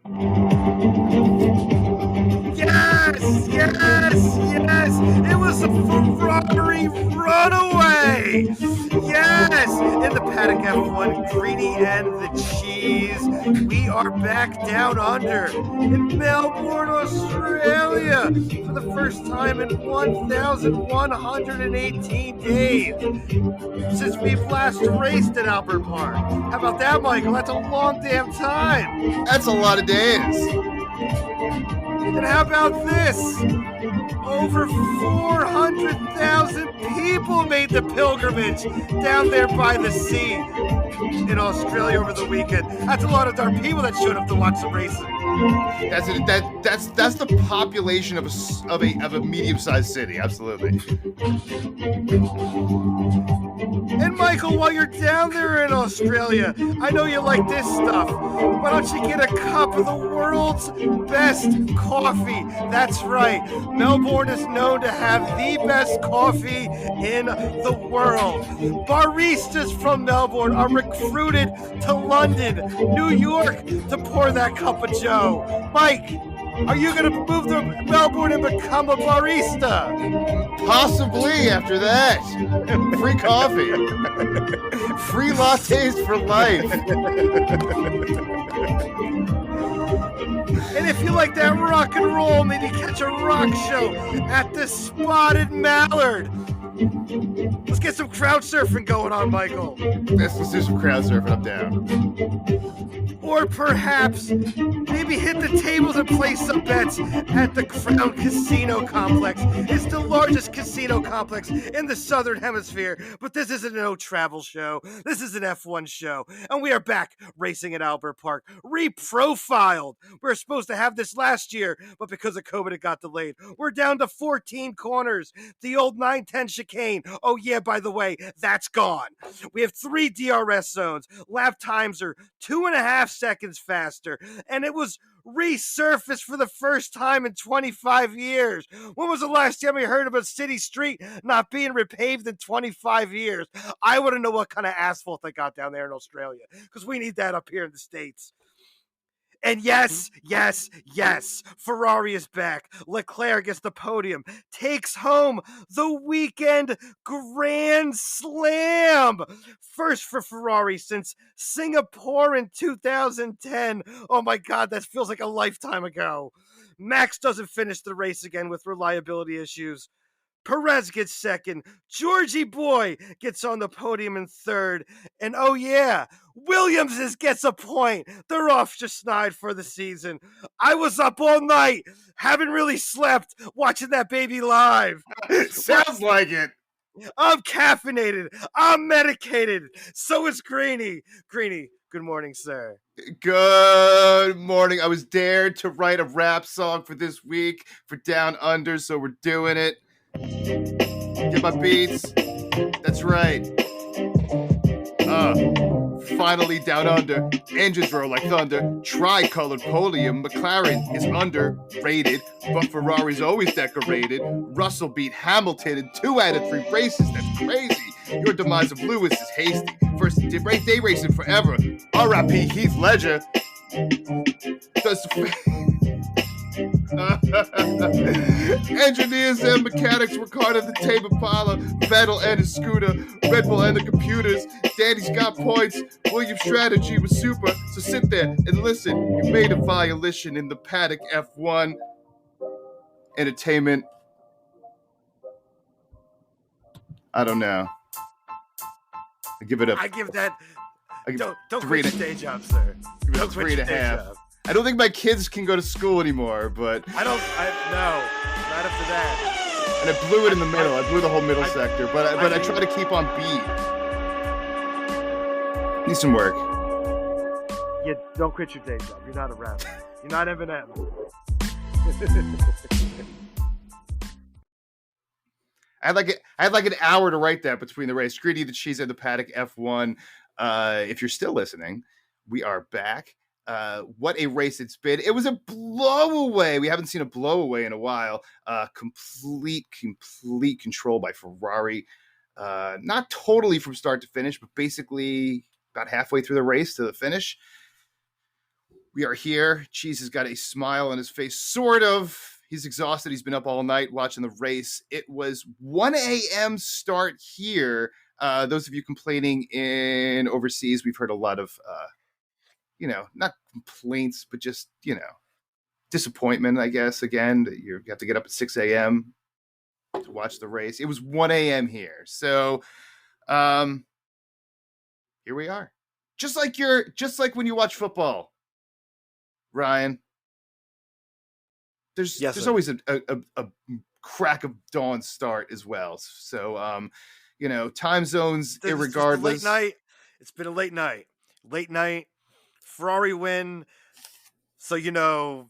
Yes, yes, yes. It was a Ferrari runaway. Yes, in the paddock F1, Greeny and the cheese. We are back down under in Melbourne, Australia for the first time in 1,118 days since we've last raced at Albert Park. How about that, Michael? That's a long damn time. That's a lot of days. And how about this? Over 400,000 people made the pilgrimage down there by the sea in Australia over the weekend. That's a lot of darn people that showed up to watch some racing. That's the population of a medium-sized city. Absolutely. And Michael, while you're down there in Australia, I know you like this stuff. Why don't you get a cup of the world's best coffee? That's right. Melbourne is known to have the best coffee in the world. Baristas from Melbourne are recruited to London, New York to pour that cup of joe. Mike, are you going to move to Melbourne and become a barista? Possibly after that. Free coffee. Free lattes for life. And if you like that rock and roll, maybe catch a rock show at the Spotted Mallard. Let's get some crowd surfing going on, Michael. Let's do some crowd surfing. I'm down. Or perhaps maybe hit the tables and play some bets at the Crown Casino Complex. It's the largest casino complex in the Southern Hemisphere, but this isn't a no travel show. This is an F1 show, and we are back racing at Albert Park, reprofiled. We were supposed to have this last year, but because of COVID, it got delayed. We're down to 14 corners. The old 910 chicane. Oh yeah, by the way, that's gone. We have 3 DRS zones. Lap times are 2.5 seconds faster, and it was resurfaced for the first time in 25 years. When was the last time we heard of a city street not being repaved in 25 years? I want to know what kind of asphalt they got down there in Australia, because we need that up here in the States. And yes, Ferrari is back. Leclerc gets the podium, takes home the weekend Grand Slam. First for Ferrari since Singapore in 2010. Oh my God, that feels like a lifetime ago. Max doesn't finish the race again with reliability issues. Perez gets second. Georgie Boy gets on the podium in third. And oh yeah, Williams gets a point. They're off just snide for the season. I was up all night, haven't really slept, watching that baby live. Sounds like it. I'm caffeinated. I'm medicated. So is Greeny. Greeny, good morning, sir. Good morning. I was dared to write a rap song for this week for Down Under, so we're doing it. Get my beats. That's right. Finally down under. Engines roar like thunder. Tri-colored podium. McLaren is underrated, but Ferrari's always decorated. Russell beat Hamilton in 2 out of 3 races. That's crazy. Your demise of Lewis is hasty. First day racing forever. R.I.P. Heath Ledger. Engineers and mechanics were caught at the Tame Impala, Vettel and his scooter, Red Bull and the computers. Daddy's got points. William's strategy was super. So sit there and listen. You made a violation in the paddock F1 entertainment. I don't know. I give it a. I give that. Don't three quit your day job, sir. Give it a 3.5. I don't think my kids can go to school anymore, but no, not after that. And I blew it in the middle. I blew the whole middle sector, but I try to keep on beat. Need some work. Yeah, don't quit your day job. You're not a rapper. You're not Eminem. I had like an hour to write that between the race. Greedy the cheese at the paddock F1. If you're still listening, we are back. What a race it's been. It was a blow-away. We haven't seen a blow-away in a while. Complete control by Ferrari. Not totally from start to finish, but basically about halfway through the race to the finish. We are here. Cheese has got a smile on his face, sort of. He's exhausted. He's been up all night watching the race. It was 1 a.m. start here. Those of you complaining in overseas, we've heard a lot of, not complaints, but just, disappointment, I guess. Again, you have to get up at 6 a.m. to watch the race. It was 1 a.m. here. So here we are. Just like when you watch football, Ryan. There's always a crack of dawn start as well. So time zones irregardless. Late night. It's been a late night. Late night. Ferrari win. So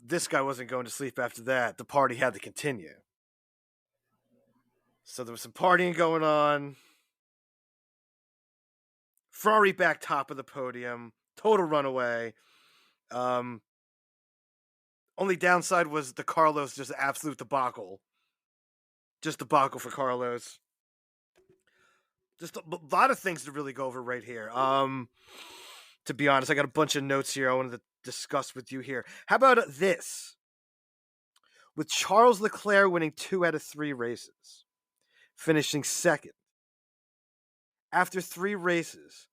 this guy wasn't going to sleep after that. The party had to continue. So there was some partying going on. Ferrari back top of the podium. Total runaway. Only downside was the Carlos just absolute debacle. Just debacle for Carlos. Just a lot of things to really go over right here. To be honest, I got a bunch of notes here I wanted to discuss with you here. How about this? With Charles Leclerc winning 2 out of 3 races, finishing second. After 3 races,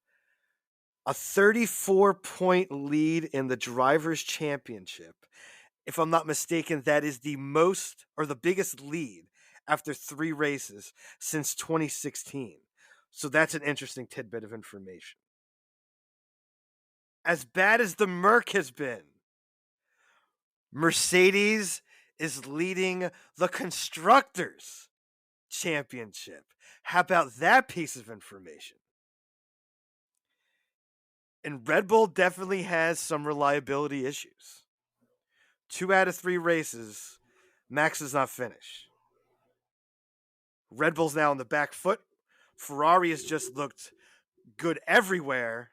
a 34-point lead in the Drivers' Championship. If I'm not mistaken, that is the most or the biggest lead after 3 races since 2016. So that's an interesting tidbit of information. As bad as the Merc has been, Mercedes is leading the Constructors' Championship. How about that piece of information? And Red Bull definitely has some reliability issues. 2 out of 3 races, Max does not finish. Red Bull's now on the back foot. Ferrari has just looked good everywhere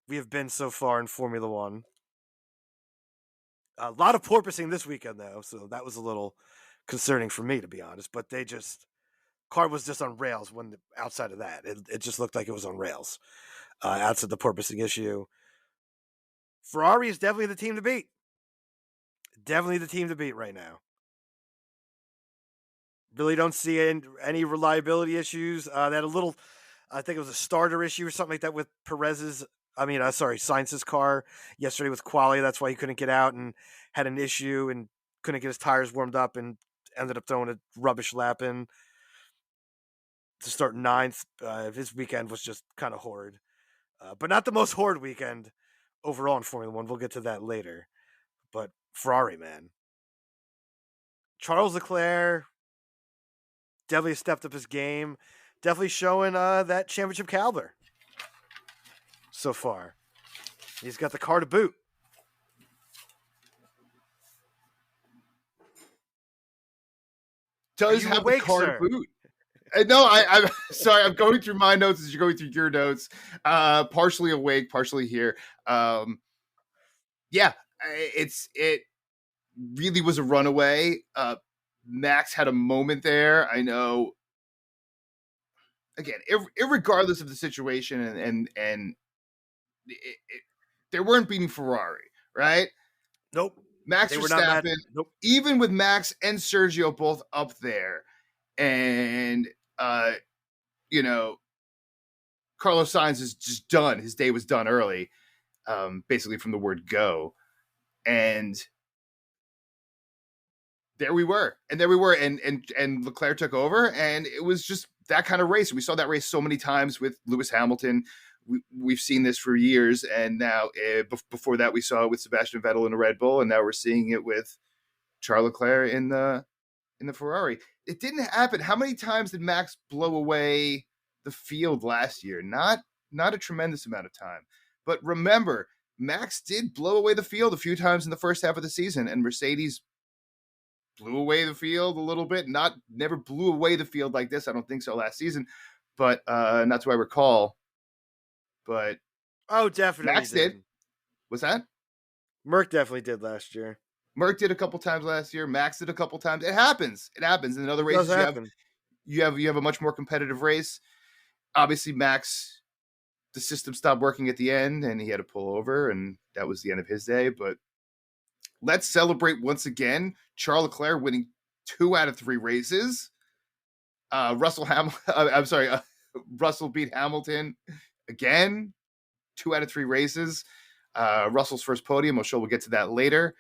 we have been so far in Formula One. A lot of porpoising this weekend, though, so that was a little concerning for me, to be honest. But car was just on rails outside of that. It just looked like it was on rails. Outside the porpoising issue. Ferrari is definitely the team to beat. Definitely the team to beat right now. Really don't see any reliability issues. That a little, I think it was a starter issue or something like that with Sainz's car yesterday with quali. That's why he couldn't get out and had an issue and couldn't get his tires warmed up and ended up throwing a rubbish lap in to start 9th. His weekend was just kind of horrid. But not the most horrid weekend overall in Formula One. We'll get to that later. But Ferrari, man. Charles Leclerc definitely stepped up his game. Definitely showing that championship caliber so far. He's got the car to boot. Does have the car to boot. No, I'm sorry. I'm going through my notes as you're going through your notes. Partially awake, partially here. It really was a runaway. Max had a moment there. I know. Again, irregardless of the situation, and they weren't beating Ferrari, right? Nope. Max Verstappen. Nope. Even with Max and Sergio both up there, and Carlos Sainz is just done. His day was done early, basically from the word go. And there we were. And Leclerc took over, and it was just that kind of race. We saw that race so many times with Lewis Hamilton. We've seen this for years, and now before that we saw it with Sebastian Vettel in the Red Bull, and now we're seeing it with Charles Leclerc in the Ferrari. It didn't happen. How many times did Max blow away the field last year? Not a tremendous amount of time. But remember, Max did blow away the field a few times in the first half of the season, and Mercedes blew away the field a little bit. Never blew away the field like this. I don't think so last season, but not to I recall. But definitely Max did. What's that? Merc definitely did last year. Merc did a couple times last year. Max did a couple times. It happens. In other races, you have a much more competitive race. Obviously, Max, the system stopped working at the end, and he had to pull over, and that was the end of his day. But Let's celebrate once again. Charles Leclerc winning 2 out of 3 races. Russell beat Hamilton again. 2 out of 3 races. Russell's first podium. I'm sure we'll get to that later.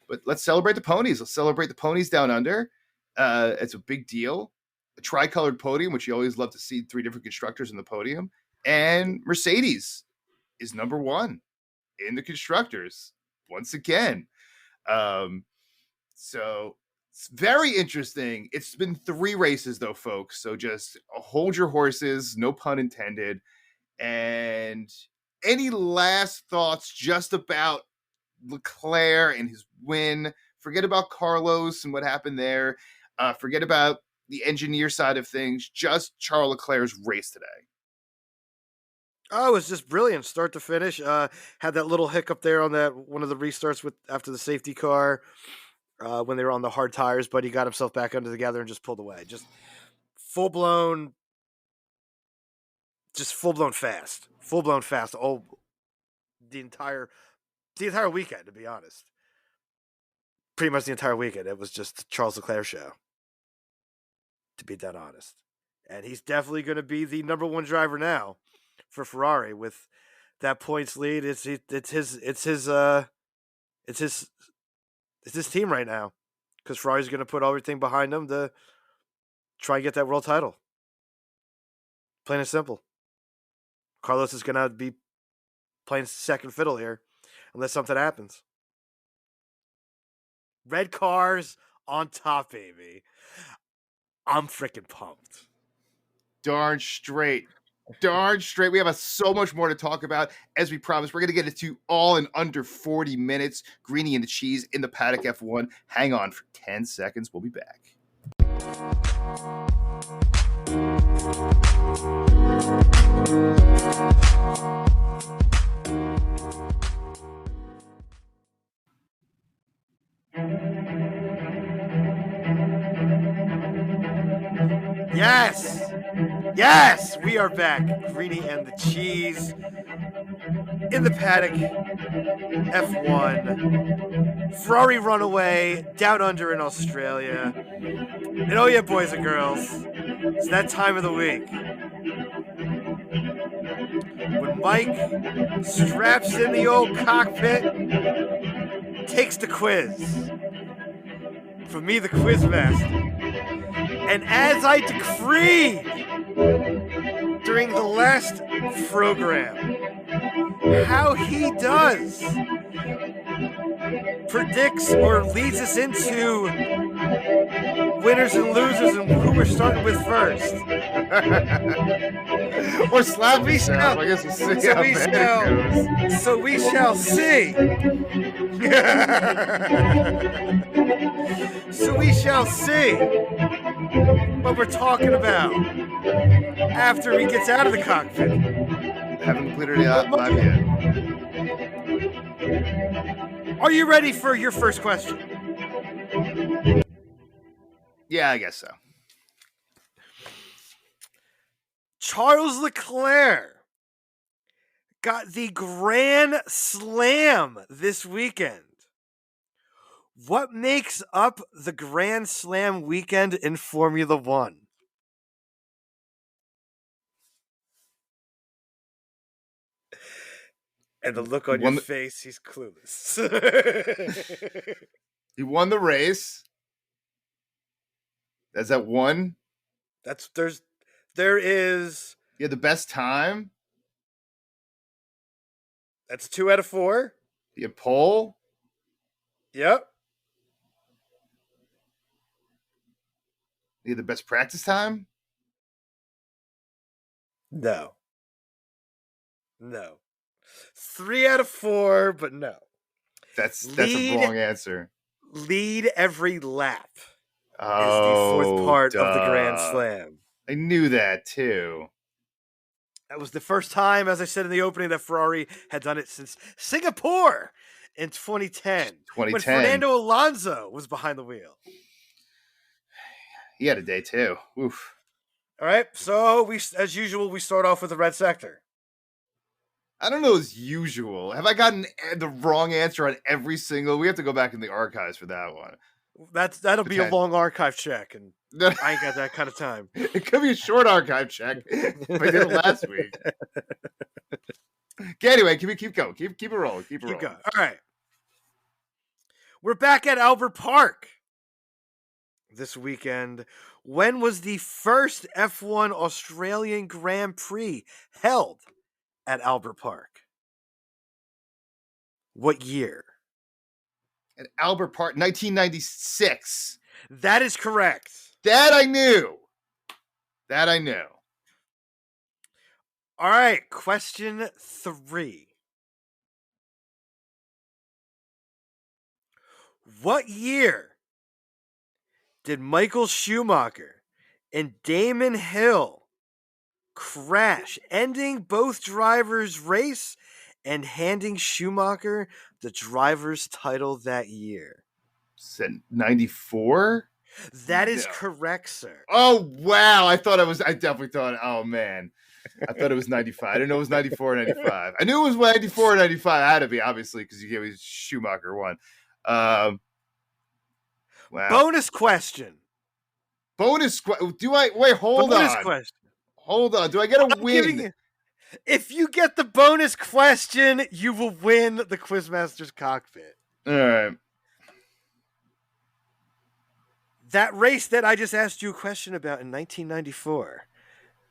But let's celebrate the ponies. Let's celebrate the ponies down under. It's a big deal. A tricolored podium, which you always love to see 3 different constructors in the podium. And Mercedes is number 1 in the constructors once again. So it's very interesting. It's been 3 races though, folks. So just hold your horses, no pun intended. And any last thoughts just about Leclerc and his win? Forget about Carlos and what happened there. Forget about the engineer side of things. Just Charles Leclerc's race today. Oh, it was just brilliant, start to finish. Had that little hiccup there on that one of the restarts after the safety car when they were on the hard tires, but he got himself back under together and just pulled away. Just full blown fast. Oh, the entire weekend, to be honest. Pretty much the entire weekend. It was just Charles Leclerc show, to be dead honest. And he's definitely going to be the number 1 driver now for Ferrari with that points lead. It's his team right now, because Ferrari's going to put everything behind him to try and get that world title. Plain and simple. Carlos is going to be playing second fiddle here unless something happens. Red cars on top, baby. I'm freaking pumped. Darn straight. We have so much more to talk about. As we promised, we're going to get it to all in under 40 minutes. Greeny and the Cheese in the Paddock F1. Hang on for 10 seconds. We'll be back. Yes, we are back. Greeny and the Cheese in the Paddock F1. Ferrari runaway down under in Australia. And oh yeah, boys and girls, it's that time of the week when Mike straps in the old cockpit, takes the quiz from me, the quiz master. And as I decreed during the last program, how he does predicts or leads us into winners and losers and who we're starting with first. Or slap me sound. I guess we'll see how that goes. So we shall see. So we shall see what we're talking about after he gets out of the cockpit. Haven't cleared it out live yet. Are you ready for your first question? Yeah, I guess so. Charles Leclerc got the Grand Slam this weekend. What makes up the Grand Slam weekend in Formula One? And the look on your face, he's clueless. He won the race. Is that one? There is. He had the best time. That's 2 out of 4. He had pole. Yep. He had the best practice time. No. 3 out of 4, but no. That's a wrong answer. Lead every lap. Oh, is the fourth part of the Grand Slam. I knew that too. That was the first time, as I said in the opening, that Ferrari had done it since Singapore in 2010. When Fernando Alonso was behind the wheel. He had a day too. Oof. All right, so as usual, we start off with the red sector. I don't know as usual. Have I gotten the wrong answer on every single? We have to go back in the archives for that one. That'll be a long archive check, and I ain't got that kind of time. It could be a short archive check if I did it last week. Okay, anyway, keep going. Keep it rolling. Keep it rolling. Going. All right. We're back at Albert Park this weekend. When was the first F1 Australian Grand Prix held at Albert Park? What year? At Albert Park, 1996. That is correct. That I knew. All right, question 3. What year did Michael Schumacher and Damon Hill crash, ending both drivers' race and handing Schumacher the driver's title that year? Said 94? That is correct, sir. Oh, wow. I definitely thought, oh, man. I thought it was 95. I didn't know it was 94 or 95. I knew it was 94 or 95. It had to be, obviously, because you gave me Schumacher one. Wow. Bonus question. Hold on. Bonus question. Hold on. Do I get a win? If you get the bonus question, you will win the Quizmaster's cockpit. All right. That race that I just asked you a question about in 1994,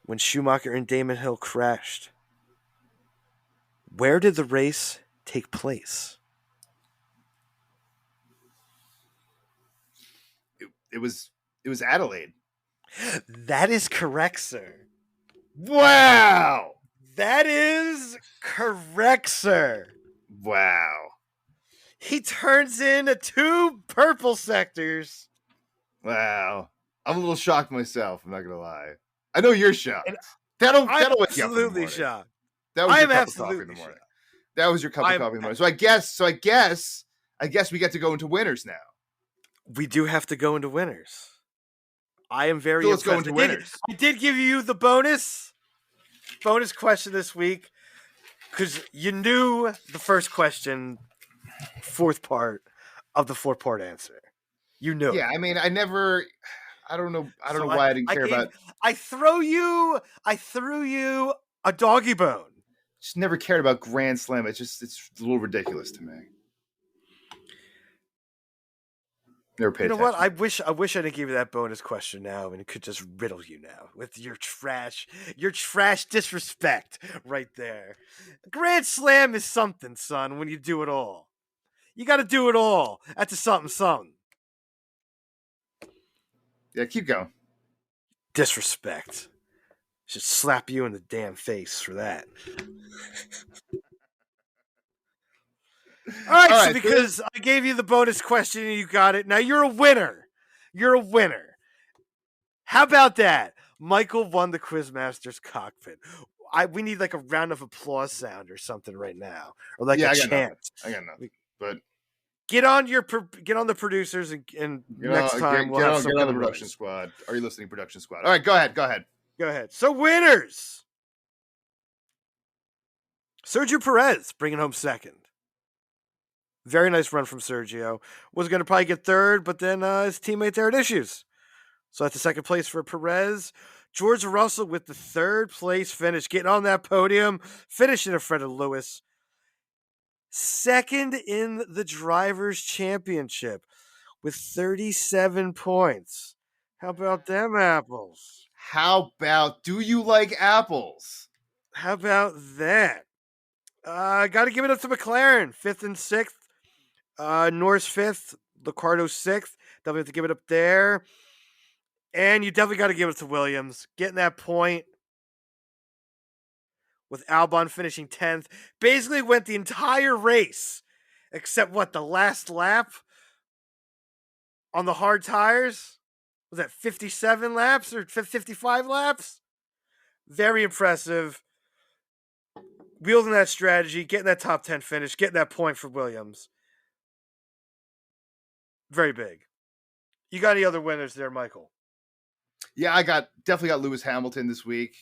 when Schumacher and Damon Hill crashed, where did the race take place? It was Adelaide. That is correct, sir. Wow. That is correct, sir. Wow. He turns in 2 purple sectors. Wow. I'm a little shocked myself, I'm not going to lie. I know you're shocked. I'm wake you up in the absolutely morning. shocked. That was your cup of coffee in the morning. That was your cup of coffee in the morning. So I guess we get to go into winners now. We do have to go into winners. I am very let's go into winners. I did give you the bonus question this week because you knew the first question, 4th part of the 4-part answer. You knew. Yeah, I mean, I don't know why I didn't care about. I throw you a doggy bone. Just never cared about Grand Slam. It's a little ridiculous to me. Never paid attention. You know what? I wish I didn't give you that bonus question now, and it could just riddle you now with your trash disrespect right there. Grand Slam is something, son. When you do it all, you got to do it all. That's a something. Yeah, keep going. Disrespect. Should slap you in the damn face for that. All right, so because I gave you the bonus question and you got it, now you're a winner. How about that? Michael won the Quizmaster's cockpit. We need like a round of applause sound or something right now, or like a chant. I got nothing. But get on the producers and next time we'll have some get on the production squad. Are you listening, production squad? All right, go ahead. So winners. Sergio Perez bringing home 2nd. Very nice run from Sergio. Was going to probably get 3rd, but then his teammate there had issues. So that's the 2nd place for Perez. George Russell with the 3rd place finish, getting on that podium, finishing in front of Lewis. 2nd in the Drivers' Championship with 37 points. How about them apples? How about, do you like apples? How about that? Got to give it up to McLaren, 5th and 6th. Norris 5th, Ricciardo 6th. Definitely have to give it up there. And you definitely got to give it to Williams. Getting that point with Albon finishing 10th. Basically went the entire race, except the last lap on the hard tires? Was that 57 laps or 55 laps? Very impressive. Wielding that strategy, getting that top 10 finish, getting that point for Williams. Very big. You got any other winners there, Michael? Yeah, I definitely got Lewis Hamilton this week.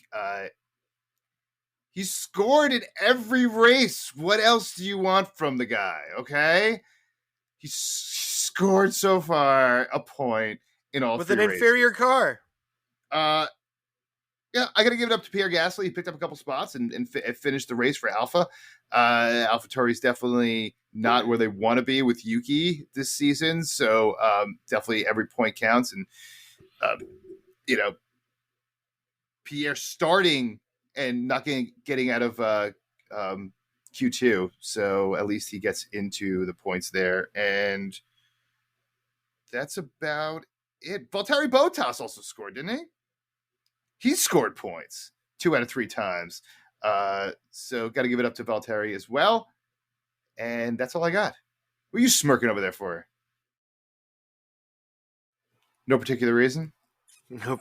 He scored in every race. What else do you want from the guy? Okay, he scored so far a point in all with three an races. inferior car. Yeah, I got to give it up to Pierre Gasly. He picked up a couple spots and finished the race for Alpha. AlphaTauri's definitely not where they want to be with Yuki this season. So definitely every point counts. And, Pierre starting and not getting out of Q2. So at least he gets into the points there. And that's about it. Valtteri Bottas also scored, didn't he? He scored points 2 out of 3 times. So got to give it up to Valtteri as well. And that's all I got. What are you smirking over there for? No particular reason?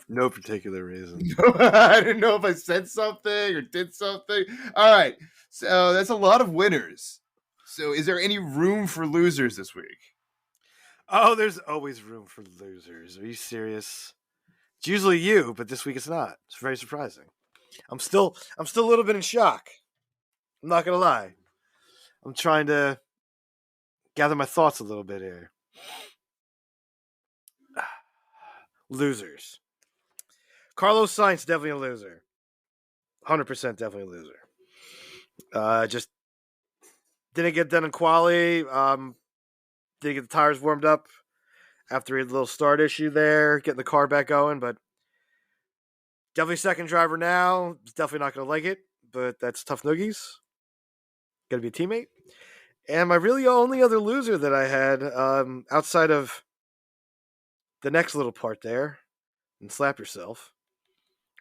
No particular reason. I didn't know if I said something or did something. All right. So that's a lot of winners. So is there any room for losers this week? Oh, there's always room for losers. Are you serious? It's usually you, but this week it's not. It's very surprising. I'm still a little bit in shock. I'm not gonna lie. I'm trying to gather my thoughts a little bit here. Losers. Carlos Sainz, definitely a loser. 100% definitely a loser. Just didn't get done in quali. Didn't get the tires warmed up after he had a little start issue there, getting the car back going, but definitely second driver now. Definitely not going to like it, but that's tough noogies. Got to be a teammate. And my really only other loser that I had, outside of the next little part there, and slap yourself,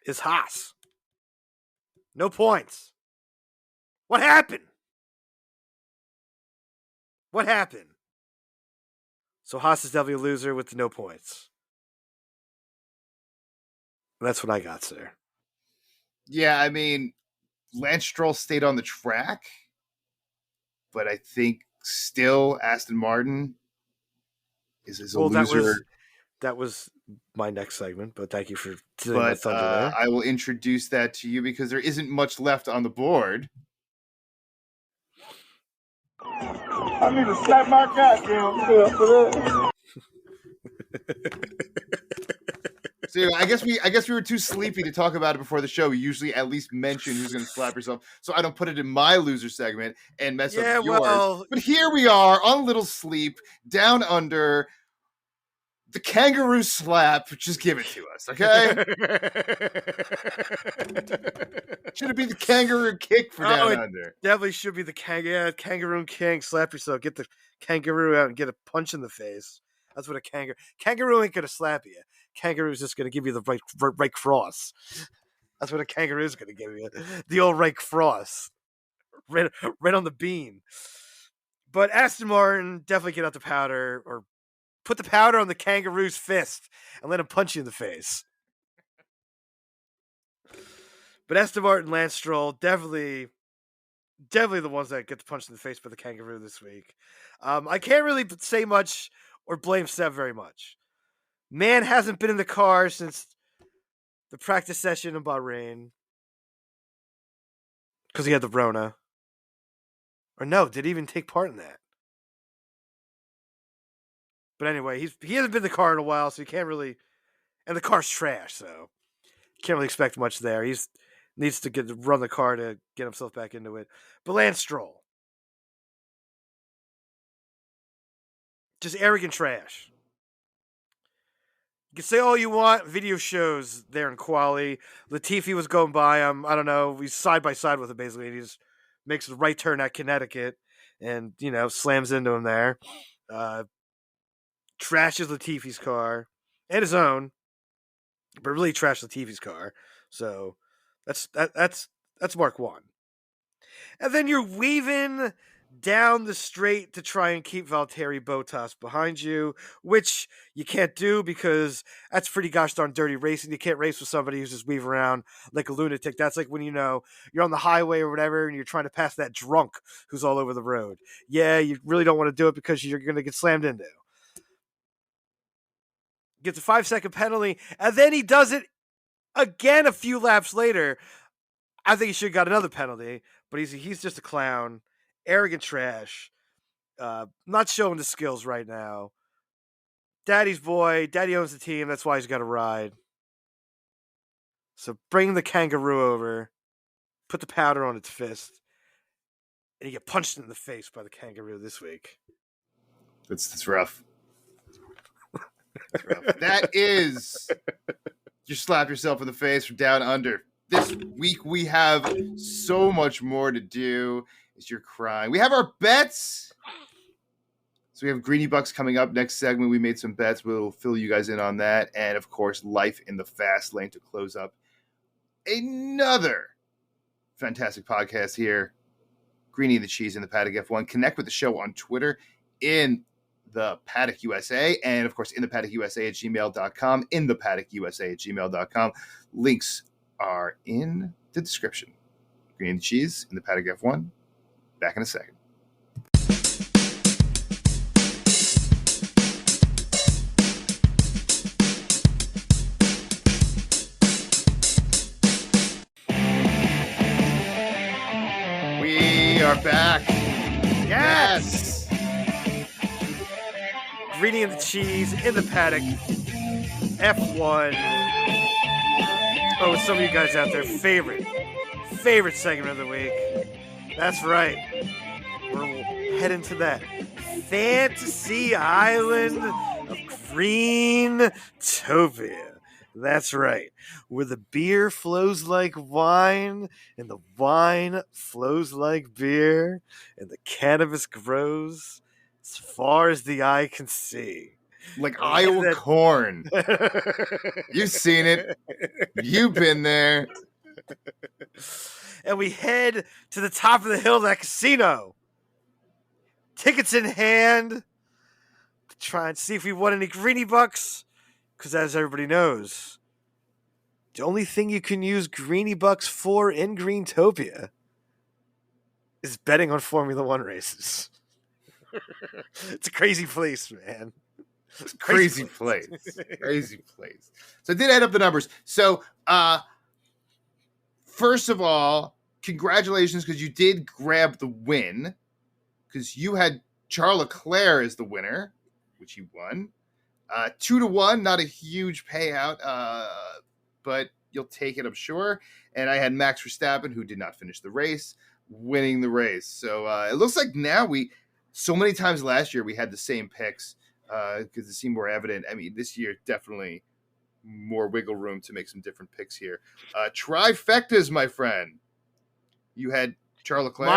is Haas. No points. What happened? What happened? So Haas is definitely a loser with no points. That's what I got, sir. Yeah, I mean, Lance Stroll stayed on the track, but I think still Aston Martin is a loser. That was my next segment, but thank you for stealing my thunder there. I will introduce that to you because there isn't much left on the board. I need to slap my goddamn self for that. So I guess we were too sleepy to talk about it before the show. We usually at least mention who's going to slap yourself, so I don't put it in my loser segment and mess up yours. Well, but here we are on Little Sleep, down under. The kangaroo slap, just give it to us, okay? Should it be the kangaroo kick for down under? Definitely should be the kangaroo king. Slap yourself. Get the kangaroo out and get a punch in the face. That's what a kangaroo ain't gonna slap you. Kangaroo's just gonna give you the right cross. That's what a kangaroo's gonna give you. The old right cross, right on the bean. But Aston Martin, definitely get out the powder or put the powder on the kangaroo's fist and let him punch you in the face. But Aston Martin, Lance Stroll, definitely the ones that get the punch in the face by the kangaroo this week. I can't really say much or blame Seb very much. Man hasn't been in the car since the practice session in Bahrain because he had the Rona. Or no, did he even take part in that? But anyway, he hasn't been in the car in a while, so he can't really. And the car's trash, so can't really expect much there. He needs to run the car to get himself back into it. But Lance Stroll, just arrogant trash. You can say all you want. Video shows there in quali. Latifi was going by him. I don't know. He's side by side with him basically. And he just makes a right turn at Connecticut, and slams into him there. Trashes Latifi's car and his own, but really trashed Latifi's car. So that's mark one. And then you're weaving down the straight to try and keep Valtteri Bottas behind you, which you can't do because that's pretty gosh darn dirty racing. You can't race with somebody who's just weaving around like a lunatic. That's like when you're on the highway or whatever and you're trying to pass that drunk who's all over the road. Yeah, you really don't want to do it because you're going to get slammed into. Gets a 5-second penalty, and then he does it again a few laps later. I think he should have got another penalty, but he's just a clown, arrogant trash, not showing the skills right now. Daddy's boy, Daddy owns the team. That's why he's got to ride. So bring the kangaroo over, put the powder on its fist, and you get punched in the face by the kangaroo this week. That's rough. That's rough. That is you slap yourself in the face from down under. This week we have so much more to do. Is you're crying. We have our bets. So we have Greeny Bucks coming up next segment. We made some bets. We'll fill you guys in on that. And of course, life in the fast lane to close up another fantastic podcast here. Greeny and the Cheese in the Paddock F1. Connect with the show on Twitter in the Paddock USA, and of course in the Paddock USA at gmail.com, in the Paddock USA at gmail.com. Links are in the description. Greeny and the Cheese in the Paddock F1. Back in a second. We are back. Yes. Greeny and the Cheese in the Paddock F1. Oh, some of you guys out there, favorite segment of the week. That's right. We're heading to that fantasy island of Greentopia. That's right. Where the beer flows like wine, and the wine flows like beer, and the cannabis grows as far as the eye can see. Like Iowa corn. You've seen it. You've been there. And we head to the top of the hill of that casino. Tickets in hand to try and see if we won any Greeny Bucks. Because as everybody knows, the only thing you can use Greeny Bucks for in Greentopia is betting on Formula One races. It's a crazy place, man. It's a crazy place. Crazy place. So I did add up the numbers. So first of all, congratulations, because you did grab the win. Because you had Charles Leclerc as the winner, which you won. 2-1, not a huge payout, but you'll take it, I'm sure. And I had Max Verstappen, who did not finish the race, winning the race. So it looks like now so many times last year we had the same picks because it seemed more evident. I mean, this year definitely more wiggle room to make some different picks here. Trifectas, my friend. You had Charles Leclerc.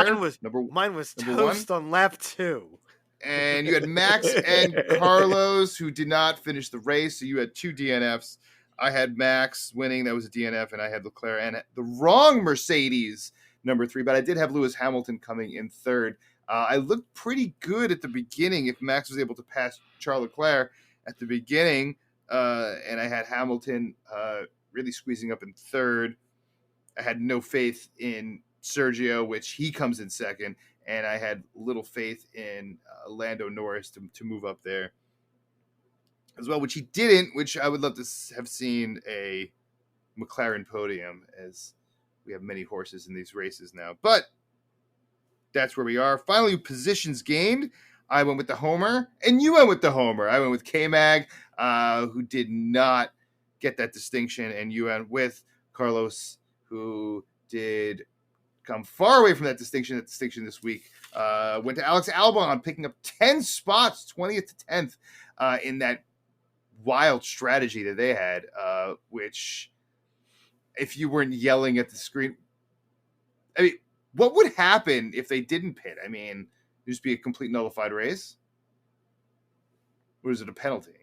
Mine was toast on lap 2. And you had Max and Carlos, who did not finish the race. So you had 2 DNFs. I had Max winning. That was a DNF. And I had Leclerc and the wrong Mercedes, number 3. But I did have Lewis Hamilton coming in 3rd. I looked pretty good at the beginning if Max was able to pass Charles Leclerc at the beginning. And I had Hamilton really squeezing up in 3rd. I had no faith in Sergio, which he comes in 2nd. And I had little faith in Lando Norris to move up there as well, which he didn't, which I would love to have seen a McLaren podium, as we have many horses in these races now. But that's where we are. Finally, positions gained. I went with the Homer, and you went with the Homer. I went with K-Mag, who did not get that distinction, and you went with Carlos, who did come far away from that distinction this week. Went to Alex Albon, picking up 10 spots, 20th to 10th, in that wild strategy that they had, which, if you weren't yelling at the screen, I mean, what would happen if they didn't pit? I mean, it'd just be a complete nullified race? Or is it a penalty?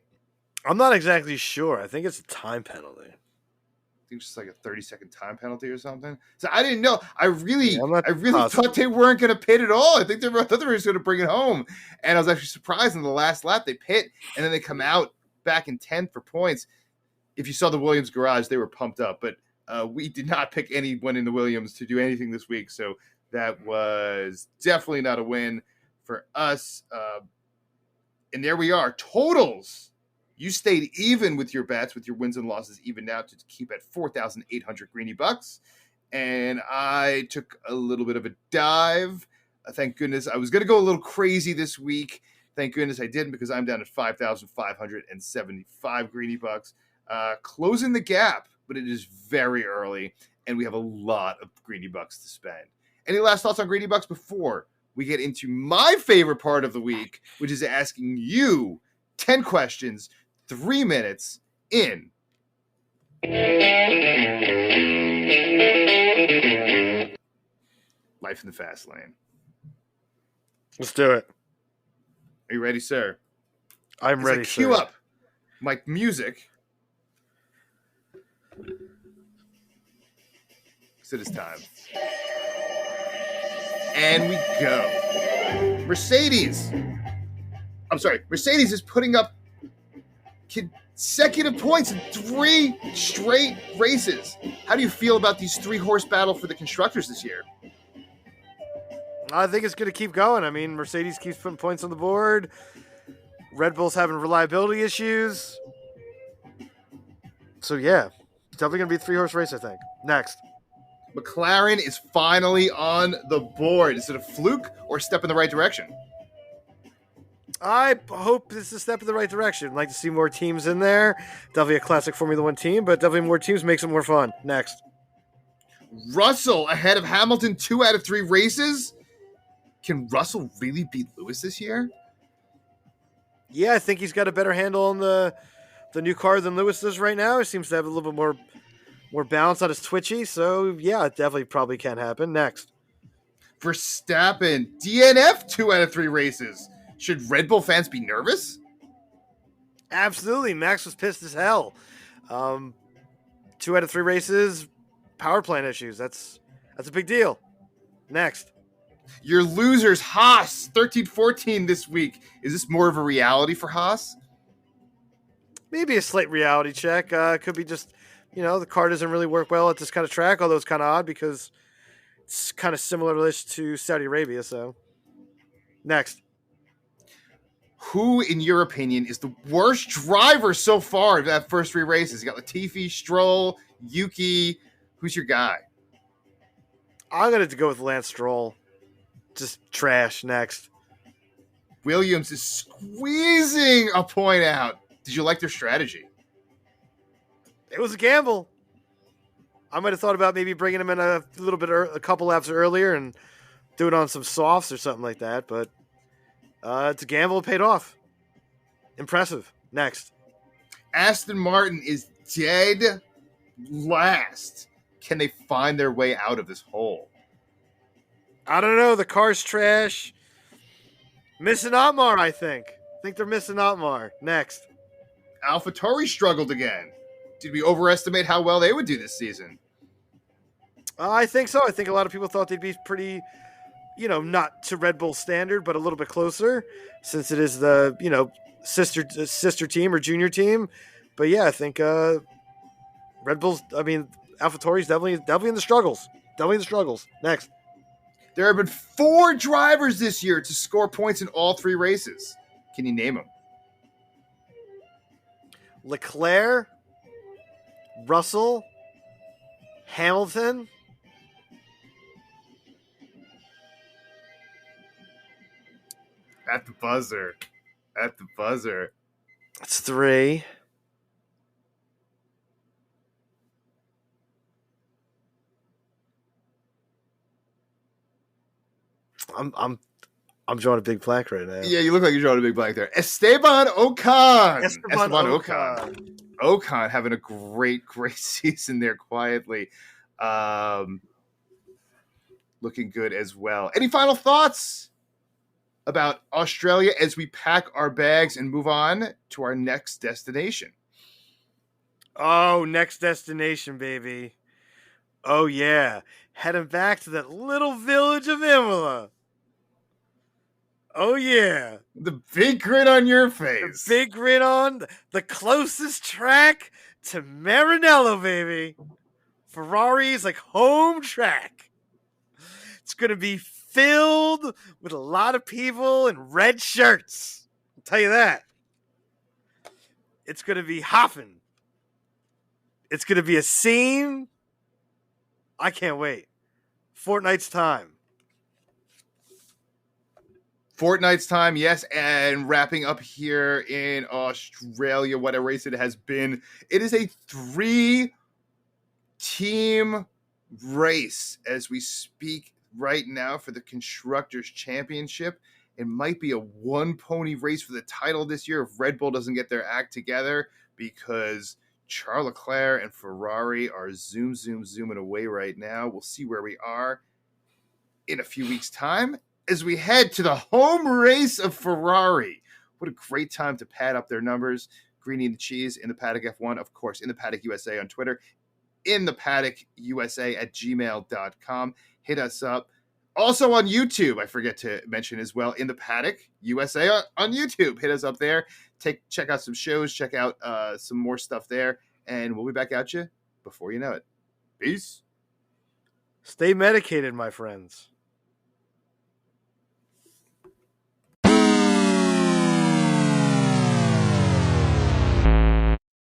I'm not exactly sure. I think it's a time penalty. I think it's just like a 30-second time penalty or something. So I didn't know. I really positive. thought they weren't going to pit at all. I think they were just going to bring it home. And I was actually surprised in the last lap they pit, and then they come out back in 10th for points. If you saw the Williams garage, they were pumped up. But we did not pick anyone in the Williams to do anything this week, so that was definitely not a win for us. And there we are. Totals. You stayed even with your bets, with your wins and losses even now, to keep at 4,800 Greeny Bucks. and I took a little bit of a dive. Thank goodness. I was going to go a little crazy this week. Thank goodness I didn't, because I'm down at 5,575 greeny bucks. Closing the gap, but it is very early, and we have a lot of greeny bucks to spend. Any last thoughts on greeny bucks before we get into my favorite part of the week, which is asking you 10 questions, 3 minutes in. Life in the fast lane. Let's do it. Are you ready, sir? I'm ready, sir. Cue up my music. So it is time. And we go. Mercedes is putting up consecutive points in 3 straight races. How do you feel about these 3-horse battle for the constructors this year? I think it's going to keep going. I mean, Mercedes keeps putting points on the board. Red Bull's having reliability issues. So, yeah, it's definitely going to be a 3-horse race, I think. Next. McLaren is finally on the board. Is it a fluke or a step in the right direction? I hope this is a step in the right direction. I'd like to see more teams in there. Definitely a classic Formula One team, but definitely more teams makes it more fun. Next. Russell ahead of Hamilton 2 out of 3 races. Can Russell really beat Lewis this year? Yeah, I think he's got a better handle on the new car than Lewis does right now. He seems to have a little bit more balance on his twitchy. So, yeah, it definitely probably can happen. Next. Verstappen, DNF 2 out of 3 races. Should Red Bull fans be nervous? Absolutely. Max was pissed as hell. 2 out of 3 races, power plant issues. That's a big deal. Next. Your losers, Haas, 13-14 this week. Is this more of a reality for Haas? Maybe a slight reality check. Could be just, the car doesn't really work well at this kind of track, although it's kind of odd because it's kind of similar to Saudi Arabia. So, next. Who, in your opinion, is the worst driver so far of that first 3 races? You got Latifi, Stroll, Yuki. Who's your guy? I'm going to go with Lance Stroll. Just trash. Next. Williams is squeezing a point out. Did you like their strategy? It was a gamble. I might have thought about maybe bringing him in a little bit, a couple laps earlier and do it on some softs or something like that. But it's a gamble. It paid off. Impressive. Next. Aston Martin is dead last. Can they find their way out of this hole? I don't know. The car's trash. Missing Otmar, I think. I think they're missing Otmar. Next. AlphaTauri struggled again. Did we overestimate how well they would do this season? I think so. I think a lot of people thought they'd be pretty, not to Red Bull standard, but a little bit closer, since it is the, sister team or junior team. But yeah, I think Red Bull's. I mean, AlphaTauri's definitely in the struggles. Definitely in the struggles. Next. There have been 4 drivers this year to score points in all 3 races. Can you name them? Leclerc, Russell, Hamilton. At the buzzer. That's 3. I'm drawing a big blank right now. Yeah, you look like you're drawing a big blank there. Esteban Ocon. Ocon having a great season there quietly. Looking good as well. Any final thoughts about Australia as we pack our bags and move on to our next destination? Oh, next destination, baby. Oh, yeah. Heading back to that little village of Imola. Oh, yeah. The big grin on your face. The big grin on the closest track to Maranello, baby. Ferrari's home track. It's going to be filled with a lot of people in red shirts. I'll tell you that. It's going to be hopping. It's going to be a scene I can't wait. Fortnight's time. Fortnight's time, yes, and wrapping up here in Australia, what a race it has been. It is a 3-team race as we speak right now for the Constructors' Championship. It might be a one-pony race for the title this year if Red Bull doesn't get their act together, because Charles Leclerc and Ferrari are zooming away right now. We'll see where we are in a few weeks' time as we head to the home race of Ferrari. What a great time to pad up their numbers. Greeny and the Cheese in the Paddock F1, of course, in the Paddock USA on Twitter, in the Paddock USA at gmail.com. Hit us up. Also on YouTube, I forget to mention as well, in the Paddock USA on YouTube. Hit us up there. Check out some shows. Check out some more stuff there. And we'll be back at you before you know it. Peace. Stay medicated, my friends.